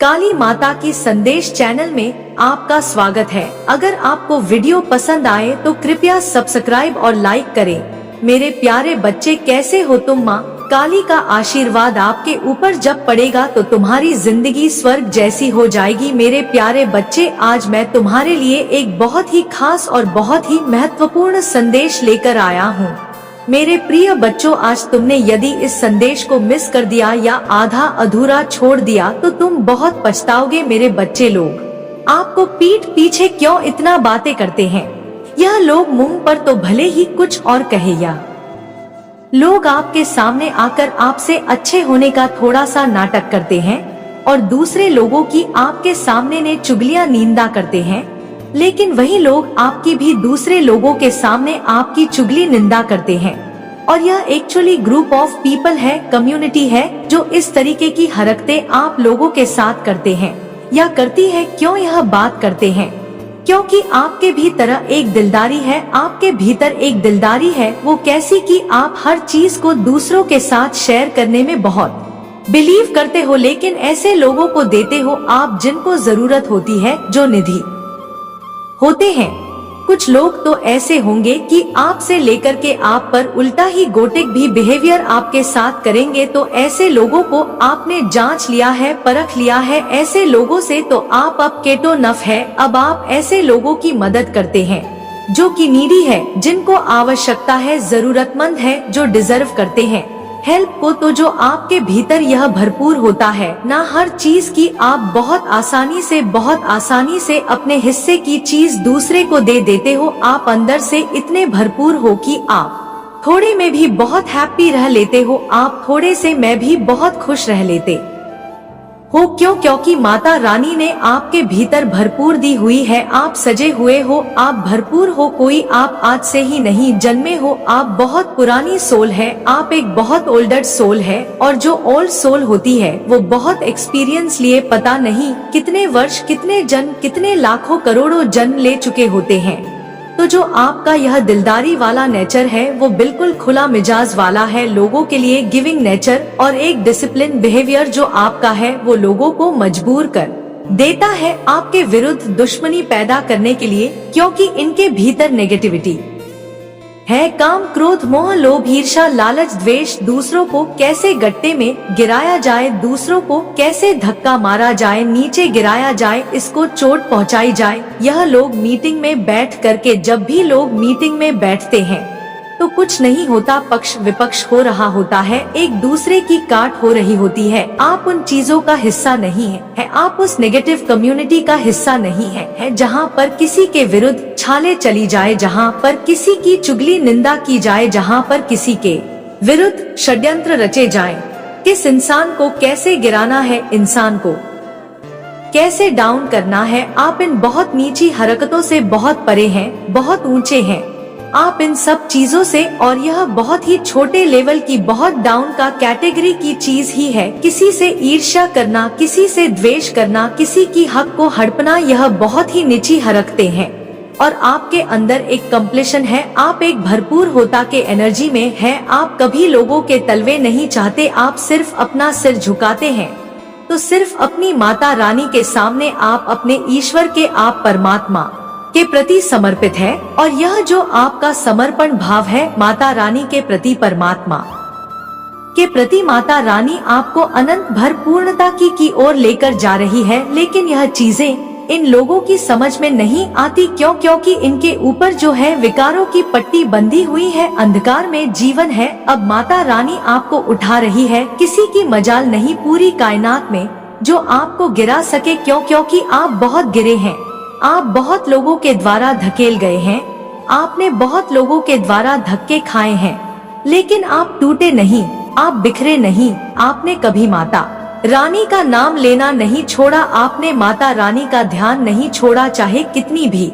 काली माता की संदेश चैनल में आपका स्वागत है। अगर आपको वीडियो पसंद आए तो कृपया सब्सक्राइब और लाइक करें। मेरे प्यारे बच्चे, कैसे हो तुम? माँ काली का आशीर्वाद आपके ऊपर जब पड़ेगा तो तुम्हारी जिंदगी स्वर्ग जैसी हो जाएगी। मेरे प्यारे बच्चे, आज मैं तुम्हारे लिए एक बहुत ही खास और बहुत ही महत्वपूर्ण संदेश लेकर आया हूँ। मेरे प्रिय बच्चों, आज तुमने यदि इस संदेश को मिस कर दिया या आधा अधूरा छोड़ दिया तो तुम बहुत पछताओगे। मेरे बच्चे लोग आपको पीठ पीछे क्यों इतना बातें करते हैं? यह लोग मुंह पर तो भले ही कुछ और कहे, या लोग आपके सामने आकर आपसे अच्छे होने का थोड़ा सा नाटक करते हैं और दूसरे लोगों की आपके सामने ने चुगलियां निंदा करते हैं, लेकिन वही लोग आपकी भी दूसरे लोगों के सामने आपकी चुगली निंदा करते हैं। और यह एक्चुअली ग्रुप ऑफ पीपल है, कम्युनिटी है, जो इस तरीके की हरकतें आप लोगों के साथ करते हैं या करती है। क्यों यह बात करते हैं? क्योंकि आपके भीतर एक दिलदारी है, आपके भीतर एक दिलदारी है। वो कैसी कि आप हर चीज को दूसरों के साथ शेयर करने में बहुत बिलीव करते हो, लेकिन ऐसे लोगों को देते हो आप जिनको जरूरत होती है, जो निधि होते हैं। कुछ लोग तो ऐसे होंगे कि आपसे लेकर के आप पर उल्टा ही गोटेक भी बिहेवियर आपके साथ करेंगे। तो ऐसे लोगों को आपने जांच लिया है, परख लिया है। ऐसे लोगों से तो आप अब केटो नफ है। अब आप ऐसे लोगों की मदद करते हैं जो कि नीडी है, जिनको आवश्यकता है, जरूरतमंद है, जो डिजर्व करते हैं हेल्प को। तो जो आपके भीतर यह भरपूर होता है ना, हर चीज की आप बहुत आसानी से अपने हिस्से की चीज दूसरे को दे देते हो। आप अंदर से इतने भरपूर हो कि आप थोड़े में भी बहुत हैप्पी रह लेते हो, आप थोड़े से में भी बहुत खुश रह लेते हो। क्यों? क्योंकि माता रानी ने आपके भीतर भरपूर दी हुई है। आप सजे हुए हो, आप भरपूर हो। कोई आप आज से ही नहीं जन्मे हो, आप बहुत पुरानी सोल है, आप एक बहुत ओल्डर सोल है। और जो ओल्ड सोल होती है वो बहुत एक्सपीरियंस लिए पता नहीं कितने वर्ष, कितने जन्म, कितने लाखों करोड़ों जन्म ले चुके होते हैं। तो जो आपका यह दिलदारी वाला नेचर है वो बिल्कुल खुला मिजाज वाला है, लोगों के लिए गिविंग नेचर और एक डिसिप्लिन बिहेवियर जो आपका है वो लोगों को मजबूर कर देता है आपके विरुद्ध दुश्मनी पैदा करने के लिए, क्योंकि इनके भीतर नेगेटिविटी है। काम, क्रोध, मोह, लोभ, ईर्ष्या, लालच, द्वेष, दूसरों को कैसे गड्ढे में गिराया जाए, दूसरों को कैसे धक्का मारा जाए, नीचे गिराया जाए, इसको चोट पहुंचाई जाए। यह लोग मीटिंग में बैठ करके, जब भी लोग मीटिंग में बैठते हैं तो कुछ नहीं होता, पक्ष विपक्ष हो रहा होता है, एक दूसरे की काट हो रही होती है। आप उन चीजों का हिस्सा नहीं है, आप उस नेगेटिव कम्युनिटी का हिस्सा नहीं है जहाँ पर किसी के विरुद्ध छाले चली जाए, जहाँ पर किसी की चुगली निंदा की जाए, जहाँ पर किसी के विरुद्ध षड्यंत्र रचे जाए। किस इंसान को कैसे गिराना है, इंसान को कैसे डाउन करना है, आप इन बहुत नीची हरकतों से बहुत परे हैं, बहुत ऊंचे हैं आप इन सब चीजों से। और यह बहुत ही छोटे लेवल की, बहुत डाउन का कैटेगरी की चीज ही है। किसी से ईर्ष्या करना, किसी से द्वेष करना, किसी की हक को हड़पना, यह बहुत ही नीची हरकतें हैं। और आपके अंदर एक कंप्लीशन है, आप एक भरपूर होता के एनर्जी में है। आप कभी लोगों के तलवे नहीं चाहते, आप सिर्फ अपना सिर झुकाते हैं तो सिर्फ अपनी माता रानी के सामने, आप अपने ईश्वर के, आप परमात्मा के प्रति समर्पित है। और यह जो आपका समर्पण भाव है माता रानी के प्रति, परमात्मा के प्रति, माता रानी आपको अनंत भरपूर्णता की ओर लेकर जा रही है। लेकिन यह चीजें इन लोगों की समझ में नहीं आती। क्यों? क्योंकि इनके ऊपर जो है विकारों की पट्टी बंधी हुई है, अंधकार में जीवन है। अब माता रानी आपको उठा रही है, किसी की मजाल नहीं पूरी कायनात में जो आपको गिरा सके। क्यों? क्योंकि आप बहुत गिरे हैं, आप बहुत लोगों के द्वारा धकेल गए हैं, आपने बहुत लोगों के द्वारा धक्के खाए हैं, लेकिन आप टूटे नहीं, आप बिखरे नहीं। आपने कभी माता रानी का नाम लेना नहीं छोड़ा, आपने माता रानी का ध्यान नहीं छोड़ा, चाहे कितनी भी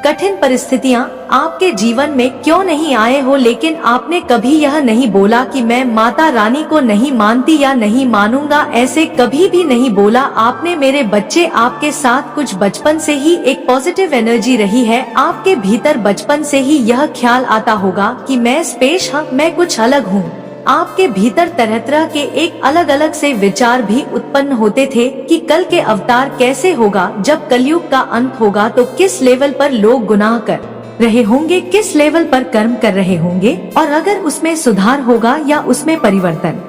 कठिन परिस्थितियां आपके जीवन में क्यों नहीं आए हो। लेकिन आपने कभी यह नहीं बोला कि मैं माता रानी को नहीं मानती या नहीं मानूंगा, ऐसे कभी भी नहीं बोला आपने। मेरे बच्चे, आपके साथ कुछ बचपन से ही एक पॉजिटिव एनर्जी रही है, आपके भीतर बचपन से ही यह ख्याल आता होगा कि मैं स्पेशल, मैं कुछ अलग हूँ। आपके भीतर तरह तरह के एक अलग अलग से विचार भी उत्पन्न होते थे कि कल के अवतार कैसे होगा, जब कलयुग का अंत होगा तो किस लेवल पर लोग गुनाह कर रहे होंगे, किस लेवल पर कर्म कर रहे होंगे, और अगर उसमें सुधार होगा या उसमें परिवर्तन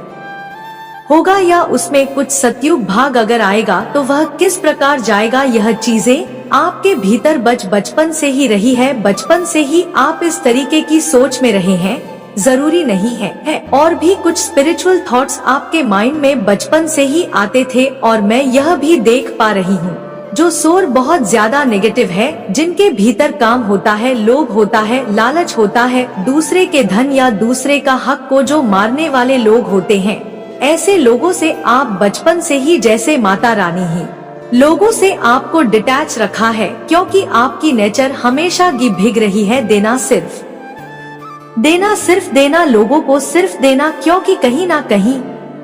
होगा या उसमें कुछ सतयुग भाग अगर आएगा तो वह किस प्रकार जाएगा। यह चीजें आपके भीतर बचपन से ही रही है, बचपन से ही आप इस तरीके की सोच में रहे हैं। जरूरी नहीं है और भी कुछ स्पिरिचुअल थॉट्स आपके माइंड में बचपन से ही आते थे, और मैं यह भी देख पा रही हूँ जो शोर बहुत ज्यादा नेगेटिव है, जिनके भीतर काम होता है, लोभ होता है, लालच होता है, दूसरे के धन या दूसरे का हक को जो मारने वाले लोग होते हैं। ऐसे लोगों से आप बचपन से ही, जैसे माता रानी ही लोगों से आपको डिटैच रखा है, क्योंकि आपकी नेचर हमेशा की भीग रही है देना, सिर्फ देना, लोगों को सिर्फ देना, क्योंकि कहीं ना कहीं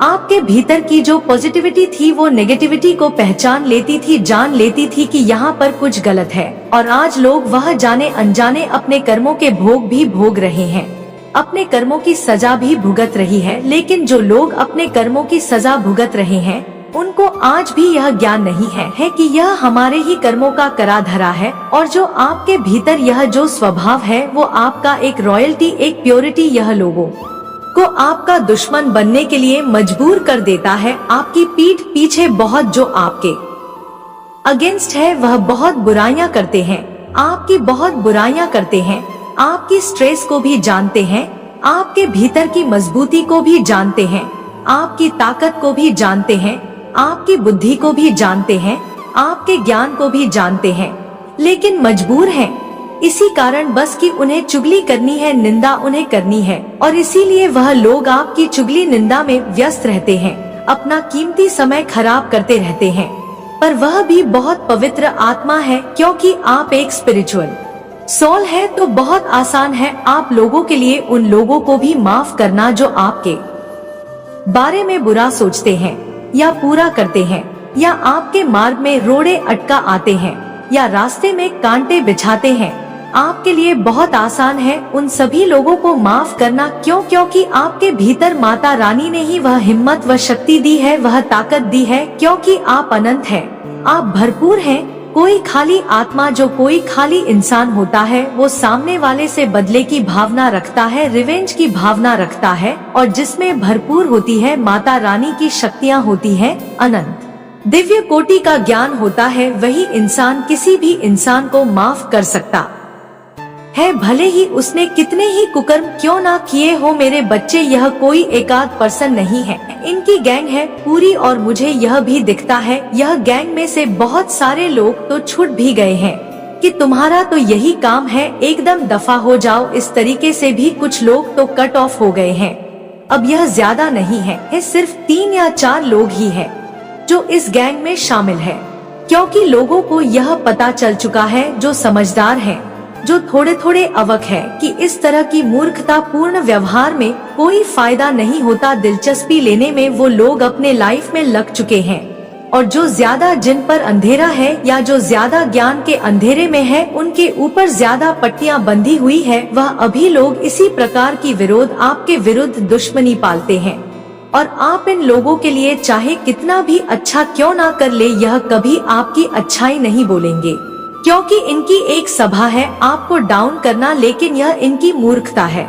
आपके भीतर की जो पॉजिटिविटी थी वो नेगेटिविटी को पहचान लेती थी, जान लेती थी कि यहाँ पर कुछ गलत है। और आज लोग वह जाने अनजाने अपने कर्मों के भोग भी भोग रहे हैं, अपने कर्मों की सजा भी भुगत रही है। लेकिन जो लोग अपने कर्मों की सजा भुगत रहे हैं उनको आज भी यह ज्ञान नहीं है कि यह हमारे ही कर्मों का करा धरा है, और जो आपके भीतर यह जो स्वभाव है वो आपका एक रॉयल्टी, एक प्योरिटी, यह लोगों को आपका दुश्मन बनने के लिए मजबूर कर देता है। आपकी पीठ पीछे बहुत जो आपके अगेंस्ट है वह बहुत बुराइयां करते हैं, आपकी बहुत बुराइयां करते हैं, आपकी स्ट्रेस को भी जानते हैं, आपके भीतर की मजबूती को भी जानते हैं, आपकी ताकत को भी जानते हैं, आपकी बुद्धि को भी जानते हैं, आपके ज्ञान को भी जानते हैं, लेकिन मजबूर हैं इसी कारण बस कि उन्हें चुगली करनी है, निंदा उन्हें करनी है, और इसीलिए वह लोग आपकी चुगली निंदा में व्यस्त रहते हैं, अपना कीमती समय खराब करते रहते हैं। पर वह भी बहुत पवित्र आत्मा है, क्योंकि आप एक स्पिरिचुअल सोल है, तो बहुत आसान है आप लोगों के लिए उन लोगों को भी माफ करना जो आपके बारे में बुरा सोचते हैं या पूरा करते हैं, या आपके मार्ग में रोड़े अटका आते हैं, या रास्ते में कांटे बिछाते हैं। आपके लिए बहुत आसान है उन सभी लोगों को माफ करना। क्योंकि आपके भीतर माता रानी ने ही वह हिम्मत व शक्ति दी है, वह ताकत दी है, क्योंकि आप अनंत हैं, आप भरपूर हैं। कोई खाली आत्मा, जो कोई खाली इंसान होता है वो सामने वाले से बदले की भावना रखता है, रिवेंज की भावना रखता है, और जिसमें भरपूर होती है माता रानी की शक्तियाँ होती है, अनंत दिव्य कोटि का ज्ञान होता है, वही इंसान किसी भी इंसान को माफ कर सकता है, भले ही उसने कितने ही कुकर्म क्यों ना किए हो। मेरे बच्चे, यह कोई एकाध पर्सन नहीं है, इनकी गैंग है पूरी, और मुझे यह भी दिखता है यह गैंग में से बहुत सारे लोग तो छूट भी गए हैं कि तुम्हारा तो यही काम है, एकदम दफा हो जाओ। इस तरीके से भी कुछ लोग तो कट ऑफ हो गए हैं। अब यह ज्यादा नहीं है, सिर्फ 3 या 4 लोग ही है जो इस गैंग में शामिल है, क्योंकि लोगों को यह पता चल चुका है, जो समझदार हैं, जो थोड़े थोड़े अवक है, कि इस तरह की मूर्खता पूर्ण व्यवहार में कोई फायदा नहीं होता। दिलचस्पी लेने में वो लोग अपने लाइफ में लग चुके हैं, और जो ज्यादा जिन पर अंधेरा है या जो ज्यादा ज्ञान के अंधेरे में है, उनके ऊपर ज्यादा पट्टियां बंधी हुई है। वह अभी लोग इसी प्रकार की विरोध, आपके विरुद्ध दुश्मनी पालते हैं, और आप इन लोगों के लिए चाहे कितना भी अच्छा क्यों ना कर ले, यह कभी आपकी अच्छाई नहीं बोलेंगे, क्योंकि इनकी एक सभा है आपको डाउन करना, लेकिन यह इनकी मूर्खता है।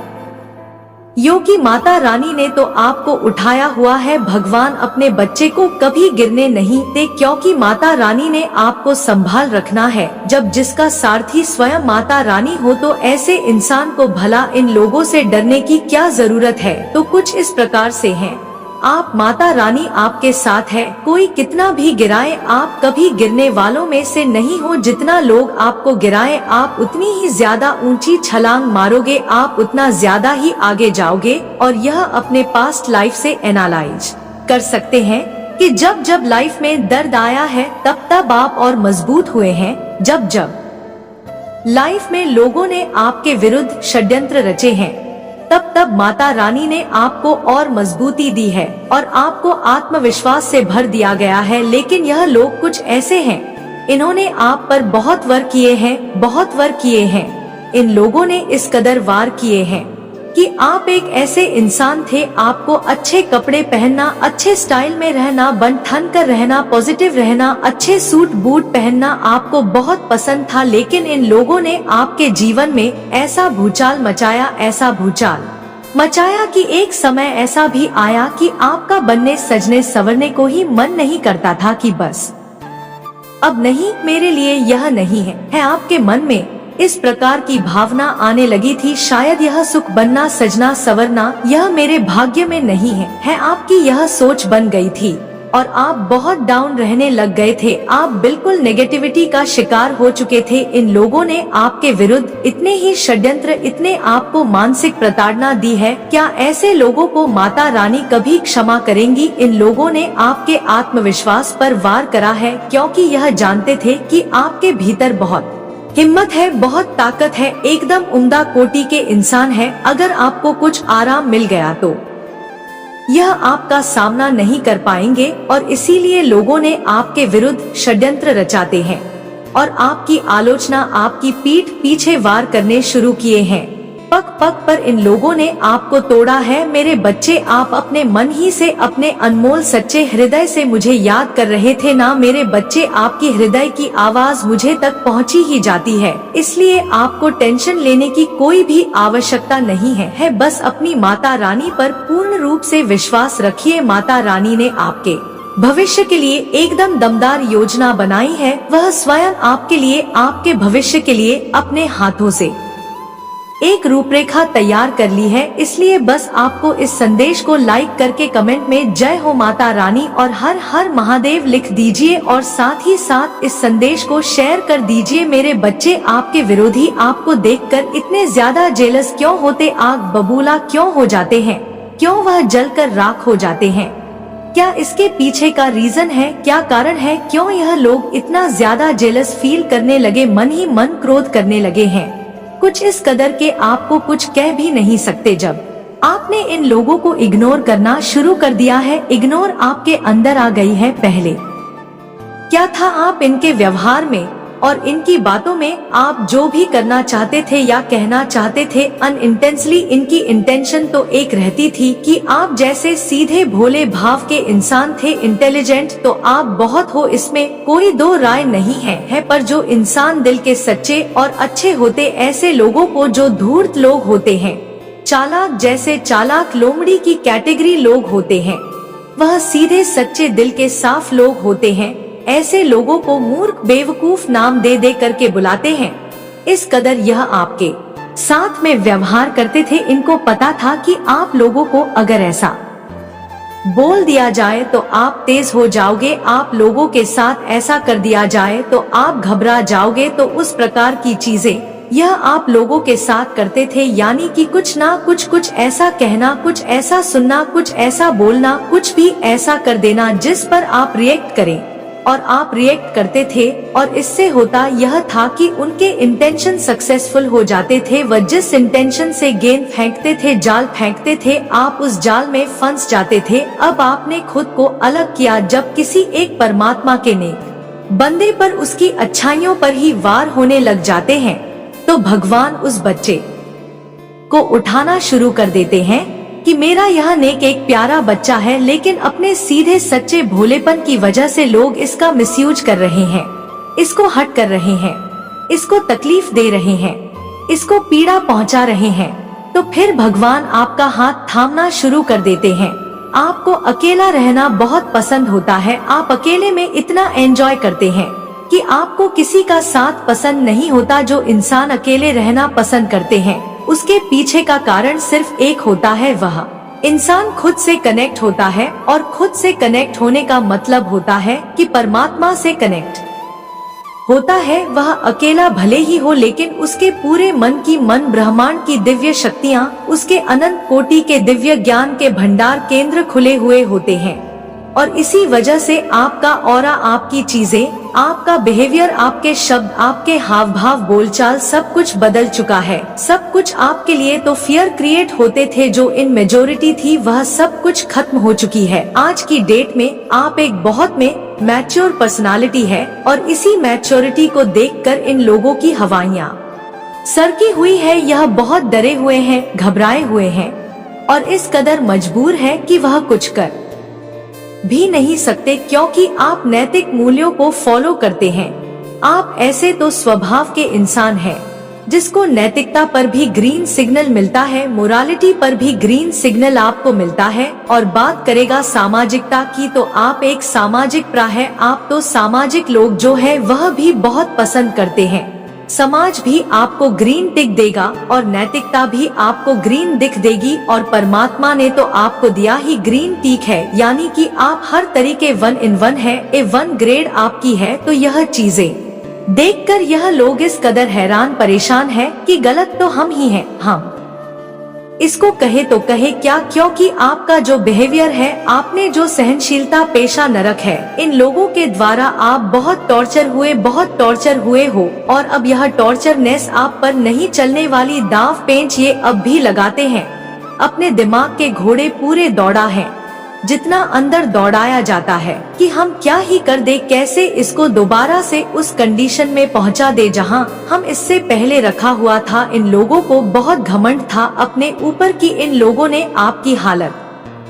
योगी माता रानी ने तो आपको उठाया हुआ है, भगवान अपने बच्चे को कभी गिरने नहीं दे, क्योंकि माता रानी ने आपको संभाल रखना है। जब जिसका सारथी स्वयं माता रानी हो तो ऐसे इंसान को भला इन लोगों से डरने की क्या जरूरत है। तो कुछ इस प्रकार से है, आप माता रानी आपके साथ है, कोई कितना भी गिराए आप कभी गिरने वालों में से नहीं हो। जितना लोग आपको गिराए आप उतनी ही ज्यादा ऊंची छलांग मारोगे, आप उतना ज्यादा ही आगे जाओगे। और यह अपने पास्ट लाइफ से एनालाइज कर सकते हैं कि जब जब लाइफ में दर्द आया है तब तब आप और मजबूत हुए हैं। जब जब लाइफ में लोगों ने आपके विरुद्ध षड्यंत्र रचे हैं तब तब माता रानी ने आपको और मजबूती दी है और आपको आत्मविश्वास से भर दिया गया है। लेकिन यह लोग कुछ ऐसे हैं, इन्होंने आप पर बहुत वार किए हैं, बहुत वार किए हैं। इन लोगों ने इस कदर वार किए हैं कि आप एक ऐसे इंसान थे, आपको अच्छे कपड़े पहनना, अच्छे स्टाइल में रहना, बन ठन कर रहना, पॉजिटिव रहना, अच्छे सूट बूट पहनना आपको बहुत पसंद था। लेकिन इन लोगों ने आपके जीवन में ऐसा भूचाल मचाया, ऐसा भूचाल मचाया कि एक समय ऐसा भी आया कि आपका बनने सजने संवरने को ही मन नहीं करता था कि बस अब नहीं, मेरे लिए यह नहीं है। आपके मन में इस प्रकार की भावना आने लगी थी, शायद यह सुख बनना सजना संवरना यह मेरे भाग्य में नहीं है। आपकी यह सोच बन गई थी और आप बहुत डाउन रहने लग गए थे। आप बिल्कुल नेगेटिविटी का शिकार हो चुके थे। इन लोगों ने आपके विरुद्ध इतने ही षड्यंत्र, इतने आपको मानसिक प्रताड़ना दी है। क्या ऐसे लोगों को माता रानी कभी क्षमा करेंगी? इन लोगों ने आपके आत्मविश्वास पर वार करा है, क्योंकि यह जानते थे कि आपके भीतर बहुत हिम्मत है, बहुत ताकत है, एकदम उम्दा कोटि के इंसान है। अगर आपको कुछ आराम मिल गया तो यह आपका सामना नहीं कर पाएंगे और इसीलिए लोगों ने आपके विरुद्ध षड्यंत्र रचाते हैं और आपकी आलोचना, आपकी पीठ पीछे वार करने शुरू किए हैं। पग पग पर इन लोगों ने आपको तोड़ा है। मेरे बच्चे, आप अपने मन ही से, अपने अनमोल सच्चे हृदय से मुझे याद कर रहे थे ना मेरे बच्चे? आपकी हृदय की आवाज मुझे तक पहुंची ही जाती है, इसलिए आपको टेंशन लेने की कोई भी आवश्यकता नहीं है। बस अपनी माता रानी पर पूर्ण रूप से विश्वास रखिए। माता रानी ने आपके भविष्य के लिए एकदम दमदार योजना बनाई है। वह स्वयं आपके लिए, आपके भविष्य के लिए अपने हाथों से एक रूपरेखा तैयार कर ली है। इसलिए बस आपको इस संदेश को लाइक करके कमेंट में जय हो माता रानी और हर हर महादेव लिख दीजिए और साथ ही साथ इस संदेश को शेयर कर दीजिए। मेरे बच्चे, आपके विरोधी आपको देखकर इतने ज्यादा जेलस क्यों होते, आग बबूला क्यों हो जाते हैं, क्यों वह जलकर राख हो जाते हैं? क्या इसके पीछे का रीजन है? क्या कारण है? क्यों यह लोग इतना ज्यादा जेलस फील करने लगे, मन ही मन क्रोध करने लगे हैं? कुछ इस कदर के आपको कुछ कह भी नहीं सकते। जब आपने इन लोगों को इग्नोर करना शुरू कर दिया है, इग्नोर आपके अंदर आ गई है। पहले क्या था, आप इनके व्यवहार में और इनकी बातों में आप जो भी करना चाहते थे या कहना चाहते थे अनइंटेंशनली, इनकी इंटेंशन तो एक रहती थी कि आप जैसे सीधे भोले भाव के इंसान थे, इंटेलिजेंट तो आप बहुत हो, इसमें कोई दो राय नहीं है। पर जो इंसान दिल के सच्चे और अच्छे होते, ऐसे लोगों को जो धूर्त लोग होते हैं, चालाक, जैसे चालाक लोमड़ी की कैटेगरी लोग होते हैं, वह सीधे सच्चे दिल के साफ लोग होते हैं। ऐसे लोगों को मूर्ख, बेवकूफ नाम दे दे करके बुलाते हैं। इस कदर यह आपके साथ में व्यवहार करते थे। इनको पता था कि आप लोगों को अगर ऐसा बोल दिया जाए तो आप तेज हो जाओगे, आप लोगों के साथ ऐसा कर दिया जाए तो आप घबरा जाओगे। तो उस प्रकार की चीजें यह आप लोगों के साथ करते थे, यानी कि कुछ ना कुछ ऐसा कहना, कुछ ऐसा सुनना, कुछ ऐसा बोलना, कुछ भी ऐसा कर देना जिस पर आप रिएक्ट करें। और आप रिएक्ट करते थे और इससे होता यह था कि उनके इंटेंशन सक्सेसफुल हो जाते थे। वह जिस इंटेंशन से गेंद फेंकते थे, जाल फेंकते थे, आप उस जाल में फंस जाते थे। अब आपने खुद को अलग किया। जब किसी एक परमात्मा के नेक बंदे पर उसकी अच्छाइयों पर ही वार होने लग जाते हैं तो भगवान उस बच्चे को उठाना शुरू कर देते हैं कि मेरा यह नेक एक प्यारा बच्चा है, लेकिन अपने सीधे सच्चे भोलेपन की वजह से लोग इसका मिसयूज कर रहे हैं, इसको हट कर रहे हैं, इसको तकलीफ दे रहे हैं, इसको पीड़ा पहुंचा रहे हैं। तो फिर भगवान आपका हाथ थामना शुरू कर देते हैं। आपको अकेला रहना बहुत पसंद होता है, आप अकेले में इतना एंजॉय करते हैं कि आपको किसी का साथ पसंद नहीं होता। जो इंसान अकेले रहना पसंद करते हैं उसके पीछे का कारण सिर्फ एक होता है, वह इंसान खुद से कनेक्ट होता है। और खुद से कनेक्ट होने का मतलब होता है कि परमात्मा से कनेक्ट होता है। वह अकेला भले ही हो, लेकिन उसके पूरे मन की, मन ब्रह्मांड की दिव्य शक्तियाँ, उसके अनंत कोटि के दिव्य ज्ञान के भंडार केंद्र खुले हुए होते हैं। और इसी वजह से आपका ऑरा, आपकी चीजें, आपका बिहेवियर, आपके शब्द, आपके हाव भाव, बोलचाल सब कुछ बदल चुका है। सब कुछ आपके लिए तो फियर क्रिएट होते थे, जो इन मेजोरिटी थी, वह सब कुछ खत्म हो चुकी है। आज की डेट में आप एक बहुत में मैच्योर पर्सनालिटी है और इसी मैच्योरिटी को देखकर इन लोगों की हवाइयाँ सरकी हुई है, यह बहुत डरे हुए हैं, घबराए हुए हैं और इस कदर मजबूर है कि वह कुछ कर भी नहीं सकते, क्योंकि आप नैतिक मूल्यों को फॉलो करते हैं। आप ऐसे तो स्वभाव के इंसान हैं जिसको नैतिकता पर भी ग्रीन सिग्नल मिलता है, मोरालिटी पर भी ग्रीन सिग्नल आपको मिलता है। और बात करेगा सामाजिकता की, तो आप एक सामाजिक प्राह है। आप तो सामाजिक लोग जो है वह भी बहुत पसंद करते हैं। समाज भी आपको ग्रीन टिक देगा और नैतिकता भी आपको ग्रीन दिख देगी, और परमात्मा ने तो आपको दिया ही ग्रीन टिक है, यानी कि आप हर तरीके 1 in 1 है, A1 ग्रेड आपकी है। तो यह चीजें देखकर यह लोग इस कदर हैरान परेशान है कि गलत तो हम ही हैं। हम इसको कहे तो कहे क्या, क्योंकि आपका जो बिहेवियर है, आपने जो सहनशीलता पेशा नरक है। इन लोगों के द्वारा आप बहुत टॉर्चर हुए हो, और अब यह टॉर्चरनेस आप पर नहीं चलने वाली दांव पेंच ये अब भी लगाते हैं। अपने दिमाग के घोड़े पूरे दौड़ा है, जितना अंदर दौड़ाया जाता है कि हम क्या ही कर दे, कैसे इसको दोबारा से उस कंडीशन में पहुंचा दे जहां हम इससे पहले रखा हुआ था। इन लोगों को बहुत घमंड था अपने ऊपर कि इन लोगों ने आपकी हालत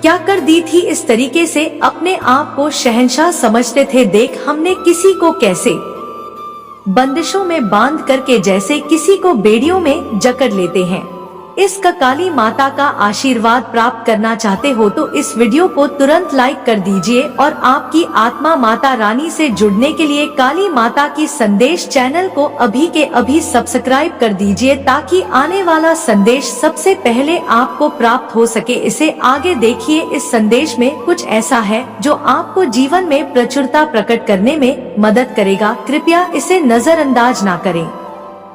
क्या कर दी थी। इस तरीके से अपने आप को शहंशाह समझते थे। देख, हमने किसी को कैसे बंदिशों में बांध करके जैसे किसी को बेड़ियों में जकड़ लेते हैं। इस काली माता का आशीर्वाद प्राप्त करना चाहते हो तो इस वीडियो को तुरंत लाइक कर दीजिए, और आपकी आत्मा माता रानी से जुड़ने के लिए काली माता की संदेश चैनल को अभी के अभी सब्सक्राइब कर दीजिए, ताकि आने वाला संदेश सबसे पहले आपको प्राप्त हो सके। इसे आगे देखिए। इस संदेश में कुछ ऐसा है जो आपको जीवन में प्रचुरता प्रकट करने में मदद करेगा। कृपया इसे नजरअंदाज ना करें।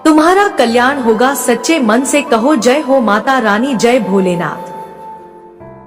तुम्हारा कल्याण होगा। सच्चे मन से कहो जय हो माता रानी, जय भोलेनाथ।